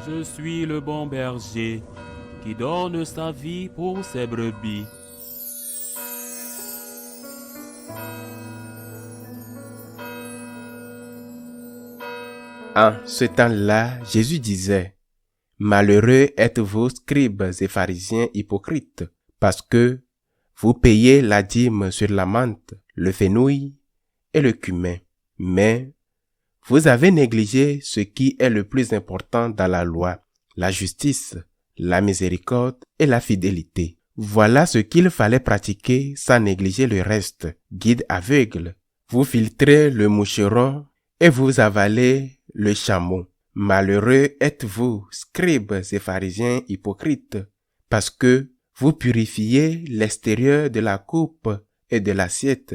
Je suis le bon berger qui donne sa vie pour ses brebis. En ce temps-là, Jésus disait, « Malheureux êtes-vous, scribes et pharisiens hypocrites, parce que vous payez la dîme sur la menthe, le fenouil et le cumin, mais vous avez négligé ce qui est le plus important dans la loi, la justice, la miséricorde et la fidélité. Voilà ce qu'il fallait pratiquer sans négliger le reste. Guide aveugle, vous filtrez le moucheron et vous avalez le chameau. Malheureux êtes-vous, scribes et pharisiens hypocrites, parce que vous purifiez l'extérieur de la coupe et de l'assiette,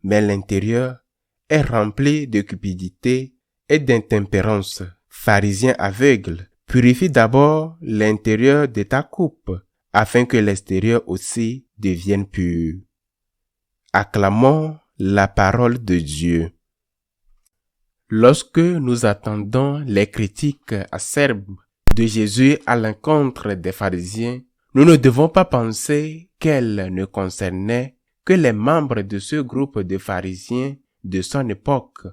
mais l'intérieur est rempli de cupidité et d'intempérance. Pharisien aveugle, purifie d'abord l'intérieur de ta coupe, afin que l'extérieur aussi devienne pur. Acclamons la parole de Dieu. Lorsque nous attendons les critiques acerbes de Jésus à l'encontre des pharisiens, nous ne devons pas penser qu'elles ne concernaient que les membres de ce groupe de pharisiens de son époque.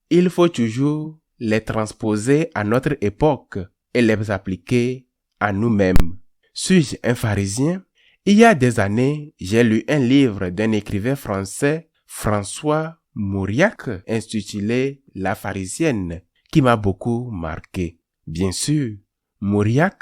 Il faut toujours les transposer à notre époque et les appliquer à nous-mêmes. Suis-je un pharisien? Il y a des années, j'ai lu un livre d'un écrivain français, François Mauriac, intitulé « La pharisienne », qui m'a beaucoup marqué. Bien sûr, Mauriac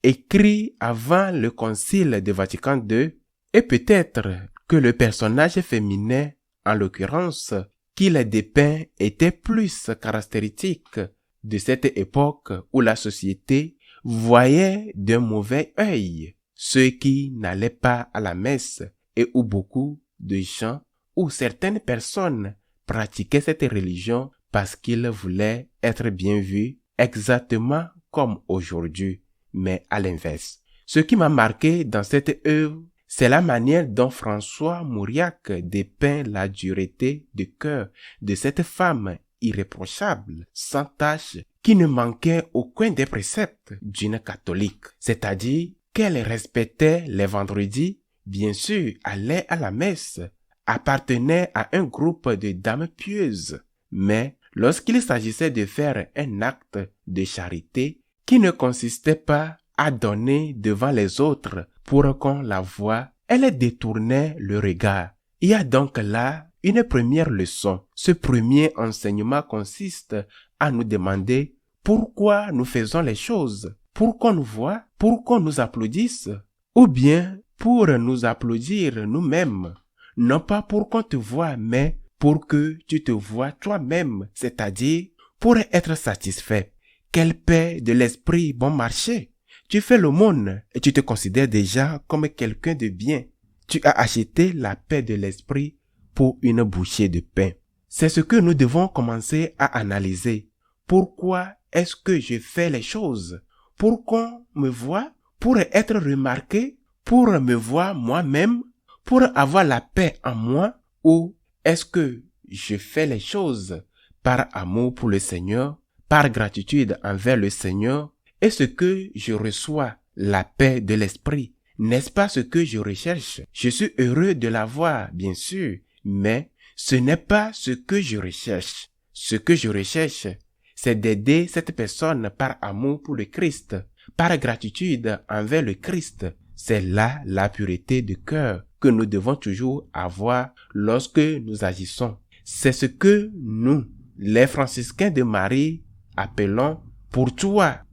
écrit avant le concile de Vatican II, et peut-être que le personnage féminin, en l'occurrence, qu'il dépeint était plus caractéristique de cette époque où la société voyait d'un mauvais œil ceux qui n'allaient pas à la messe et où beaucoup de gens ou certaines personnes pratiquaient cette religion parce qu'ils voulaient être bien vus exactement comme aujourd'hui, mais à l'inverse. Ce qui m'a marqué dans cette œuvre, c'est la manière dont François Mauriac dépeint la dureté de cœur de cette femme irréprochable, sans tache, qui ne manquait aucun des préceptes d'une catholique. C'est-à-dire qu'elle respectait les vendredis, bien sûr, allait à la messe, appartenait à un groupe de dames pieuses. Mais lorsqu'il s'agissait de faire un acte de charité qui ne consistait pas à donner devant les autres pour qu'on la voie, elle détournait le regard. Il y a donc là une première leçon. Ce premier enseignement consiste à nous demander pourquoi nous faisons les choses, pour qu'on nous voie, pour qu'on nous applaudisse, ou bien pour nous applaudir nous-mêmes. Non pas pour qu'on te voie, mais pour que tu te vois toi-même, c'est-à-dire pour être satisfait. Quelle paix de l'esprit bon marché! Tu fais l'aumône et tu te considères déjà comme quelqu'un de bien. Tu as acheté la paix de l'esprit pour une bouchée de pain. C'est ce que nous devons commencer à analyser. Pourquoi est-ce que je fais les choses? Pour qu'on me voie? Pour être remarqué? Pour me voir moi-même? Pour avoir la paix en moi? Ou est-ce que je fais les choses par amour pour le Seigneur, par gratitude envers le Seigneur? Est-ce que je reçois la paix de l'esprit? N'est-ce pas ce que je recherche? Je suis heureux de l'avoir, bien sûr, mais ce n'est pas ce que je recherche. Ce que je recherche, c'est d'aider cette personne par amour pour le Christ, par gratitude envers le Christ. C'est là la pureté de cœur que nous devons toujours avoir lorsque nous agissons. C'est ce que nous, les franciscains de Marie, appelons pour toi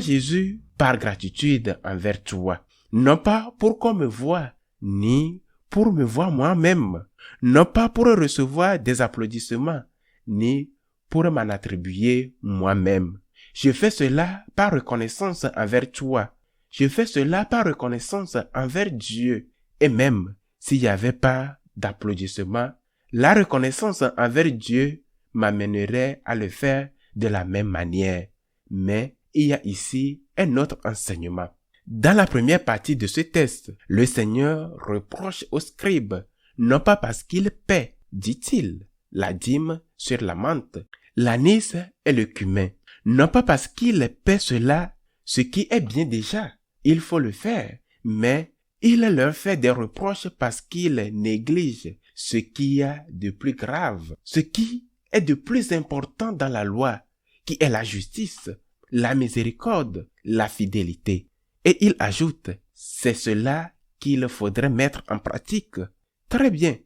Jésus, par gratitude envers toi. Non pas pour qu'on me voie, ni pour me voir moi-même. Non pas pour recevoir des applaudissements, ni pour m'en attribuer moi-même. Je fais cela par reconnaissance envers toi. Je fais cela par reconnaissance envers Dieu. Et même s'il n'y avait pas d'applaudissements, la reconnaissance envers Dieu m'amènerait à le faire de la même manière. Mais il y a ici un autre enseignement. Dans la première partie de ce texte, le Seigneur reproche aux scribes, non pas parce qu'ils paient, dit-il, la dîme sur la menthe, l'anis et le cumin, non pas parce qu'ils paient cela ce qui est bien déjà. Il faut le faire, mais il leur fait des reproches parce qu'il néglige ce qu'il y a de plus grave, ce qui est de plus important dans la loi, qui est la justice, la miséricorde, la fidélité. Et il ajoute, c'est cela qu'il faudrait mettre en pratique. Très bien,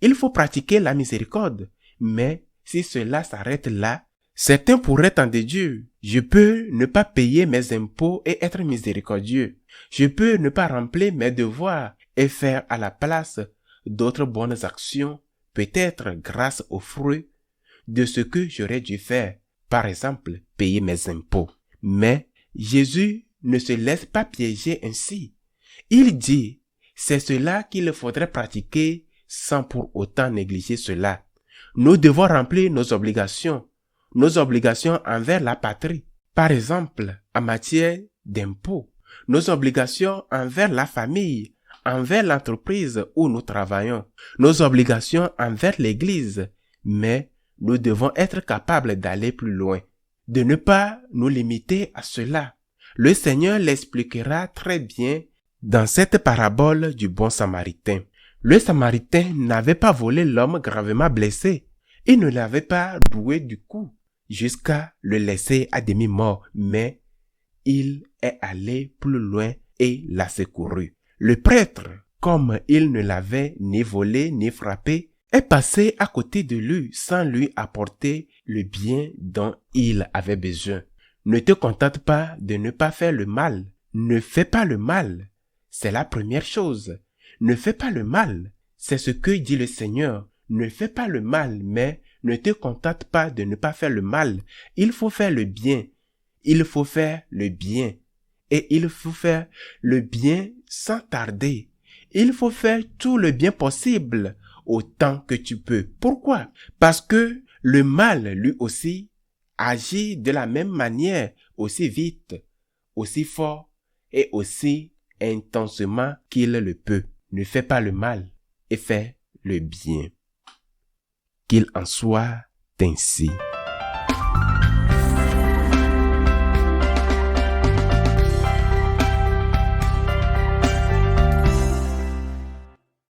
il faut pratiquer la miséricorde, mais si cela s'arrête là, certains pourraient en déduire, je peux ne pas payer mes impôts et être miséricordieux. Je peux ne pas remplir mes devoirs et faire à la place d'autres bonnes actions, peut-être grâce aux fruits de ce que j'aurais dû faire, par exemple, payer mes impôts. Mais Jésus ne se laisse pas piéger ainsi. Il dit, c'est cela qu'il faudrait pratiquer sans pour autant négliger cela. Nous devons remplir nos obligations envers la patrie. Par exemple, en matière d'impôts, nos obligations envers la famille, envers l'entreprise où nous travaillons, nos obligations envers l'Église. Mais nous devons être capables d'aller plus loin, de ne pas nous limiter à cela. Le Seigneur l'expliquera très bien dans cette parabole du bon Samaritain. Le Samaritain n'avait pas volé l'homme gravement blessé. Il ne l'avait pas doué du coup jusqu'à le laisser à demi-mort, mais il est allé plus loin et l'a secouru. Le prêtre, comme il ne l'avait ni volé ni frappé, est passé à côté de lui sans lui apporter le bien dont il avait besoin. Ne te contente pas de ne pas faire le mal. Ne fais pas le mal. C'est la première chose. Ne fais pas le mal. C'est ce que dit le Seigneur. Ne fais pas le mal, mais ne te contente pas de ne pas faire le mal. Il faut faire le bien. Il faut faire le bien. Et il faut faire le bien sans tarder. Il faut faire tout le bien possible autant que tu peux. Pourquoi? Parce que le mal, lui aussi, agit de la même manière, aussi vite, aussi fort et aussi intensément qu'il le peut. Ne fais pas le mal et fais le bien. Qu'il en soit ainsi.